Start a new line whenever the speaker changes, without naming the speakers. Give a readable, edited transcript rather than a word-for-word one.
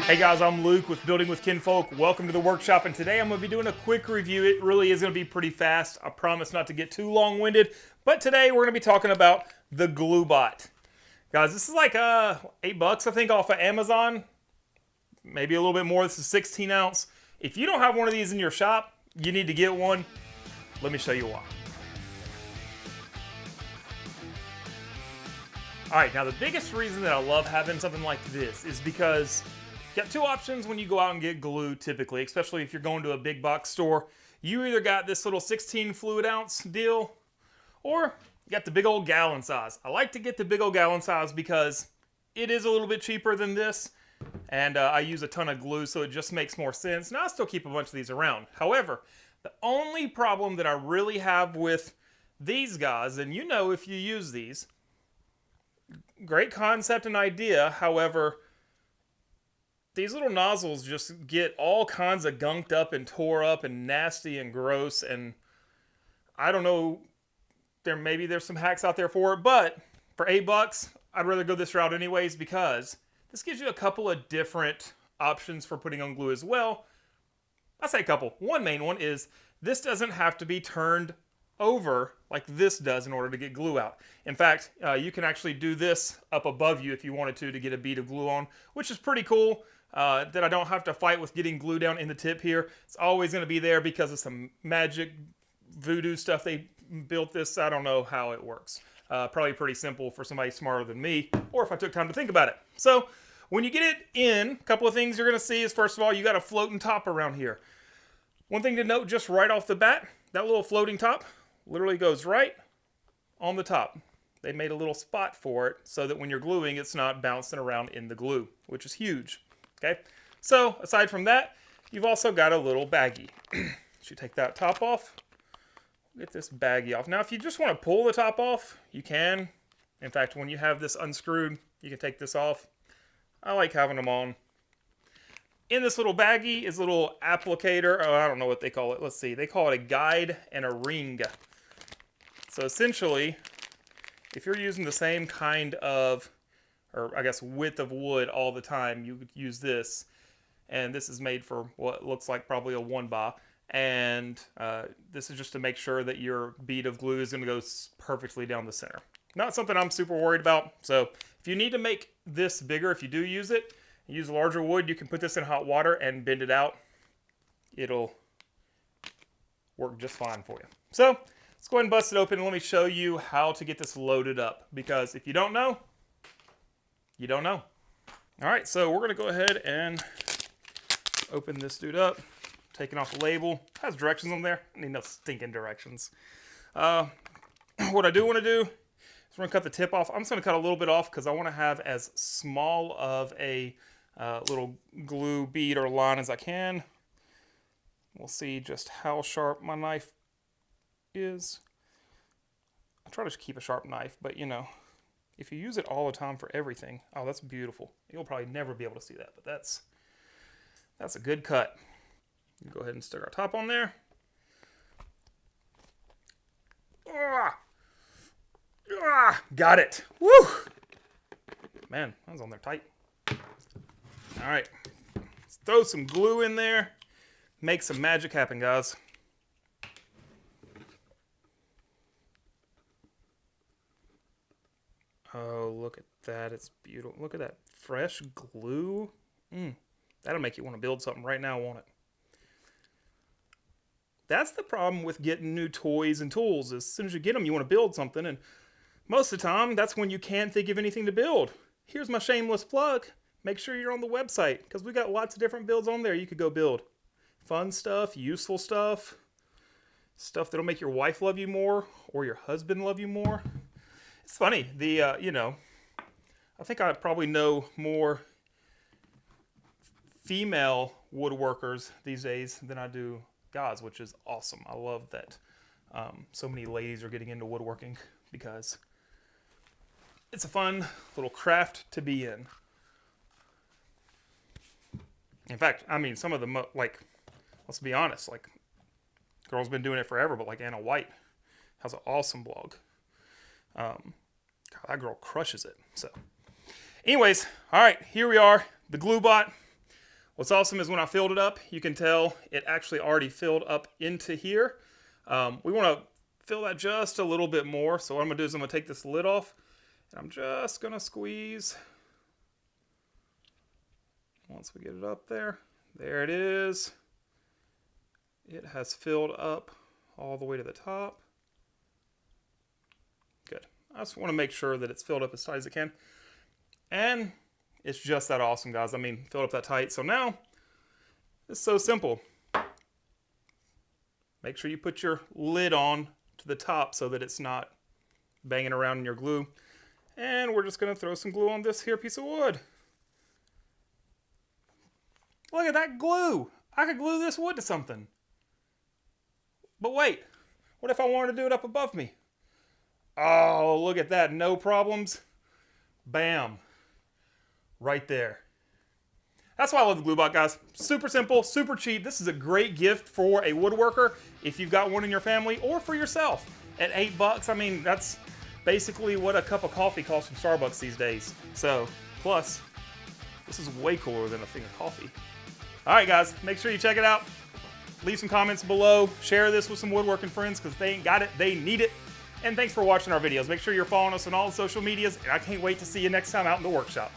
Hey guys, I'm Luke with Building with Kinfolk. Welcome to the workshop, and today I'm going to be doing a quick review. It really is going to be pretty fast. I promise not to get too long-winded, but today we're going to be talking about the Glu-Bot. Guys, this is like $8, I think, off of Amazon. Maybe a little bit more. This is 16 ounce. If you don't have one of these in your shop, you need to get one. Let me show you why. Alright, now the biggest reason that I love having something like this is because you got two options when you go out and get glue typically, especially if you're going to a big box store. You either got this little 16 fluid ounce deal, or you got the big old gallon size. I like to get the big old gallon size because it is a little bit cheaper than this, and I use a ton of glue, so it just makes more sense. Now I still keep a bunch of these around. However, the only problem that I really have with these guys, and you know if you use these, great concept and idea, however, these little nozzles just get all kinds of gunked up and tore up and nasty and gross, and I don't know, maybe there's some hacks out there for it, but for $8, I'd rather go this route anyways because this gives you a couple of different options for putting on glue as well. I say a couple. One main one is this doesn't have to be turned over like this does in order to get glue out. In fact, you can actually do this up above you if you wanted to get a bead of glue on, which is pretty cool. That I don't have to fight with getting glue down in the tip here. It's always going to be there because of some magic voodoo stuff. They built this. I don't know how it works. Probably pretty simple for somebody smarter than me, or if I took time to think about it. So when you get it in, a couple of things you're going to see is, first of all, you got a floating top around here. One thing to note just right off the bat, that little floating top literally goes right on the top. They made a little spot for it so that when you're gluing, it's not bouncing around in the glue, which is huge. Okay, so aside from that, you've also got a little baggie. So you take that top off, get this baggie off. Now, if you just want to pull the top off, you can. In fact, when you have this unscrewed, you can take this off. I like having them on. In this little baggie is a little applicator. Oh, I don't know what they call it. Let's see. They call it a guide and a ring. So essentially, if you're using the same kind of, or I guess width of wood all the time, you could use this. And this is made for what looks like probably a 1x. And this is just to make sure that your bead of glue is going to go perfectly down the center. Not something I'm super worried about. So if you need to make this bigger, if you do use it, use larger wood, you can put this in hot water and bend it out. It'll work just fine for you. So let's go ahead and bust it open and let me show you how to get this loaded up. Because if you don't know, you don't know. All right, so we're going to go ahead and open this dude up. Taking off the label. It has directions on there. I need no stinking directions. What I do want to do is we're going to cut the tip off. I'm just going to cut a little bit off because I want to have as small of a little glue bead or line as I can. We'll see just how sharp my knife is. I try to keep a sharp knife, but you know, if you use it all the time for everything, oh, that's beautiful. You'll probably never be able to see that, but that's a good cut. Go ahead and stick our top on there. Got it. Woo! Man, that was on there tight. All right, let's throw some glue in there. Make some magic happen, guys. Oh, look at that. It's beautiful. Look at that fresh glue. That'll make you want to build something right now, won't it? That's the problem with getting new toys and tools. As soon as you get them, you want to build something, and most of the time, that's when you can't think of anything to build. Here's my shameless plug. Make sure you're on the website, because we got lots of different builds on there you could go build. Fun stuff, useful stuff, stuff that'll make your wife love you more, or your husband love you more. It's funny, I think I probably know more female woodworkers these days than I do guys, which is awesome. I love that so many ladies are getting into woodworking because it's a fun little craft to be in. In fact, I mean, some of the, let's be honest, girl's been doing it forever, but Anna White has an awesome blog. God, that girl crushes it. So anyways, all right, here we are, the Glu-Bot. What's awesome is when I filled it up, you can tell it actually already filled up into here. We want to fill that just a little bit more. So what I'm going to do is I'm going to take this lid off, and I'm just going to squeeze. Once we get it up there, there it is. It has filled up all the way to the top. Good. I just want to make sure that it's filled up as tight as it can. And it's just that awesome, guys. I mean, filled up that tight. So now, it's so simple. Make sure you put your lid on to the top so that it's not banging around in your glue. And we're just going to throw some glue on this here piece of wood. Look at that glue. I could glue this wood to something. But wait, what if I wanted to do it up above me? Oh, look at that. No problems. Bam. Right there. That's why I love the Glu-Bot, guys. Super simple, super cheap. This is a great gift for a woodworker if you've got one in your family, or for yourself. At $8, I mean, that's basically what a cup of coffee costs from Starbucks these days. So, plus, this is way cooler than a thing of coffee. All right, guys, make sure you check it out. Leave some comments below. Share this with some woodworking friends because they ain't got it. They need it. And thanks for watching our videos. Make sure you're following us on all the social medias, and I can't wait to see you next time out in the workshop.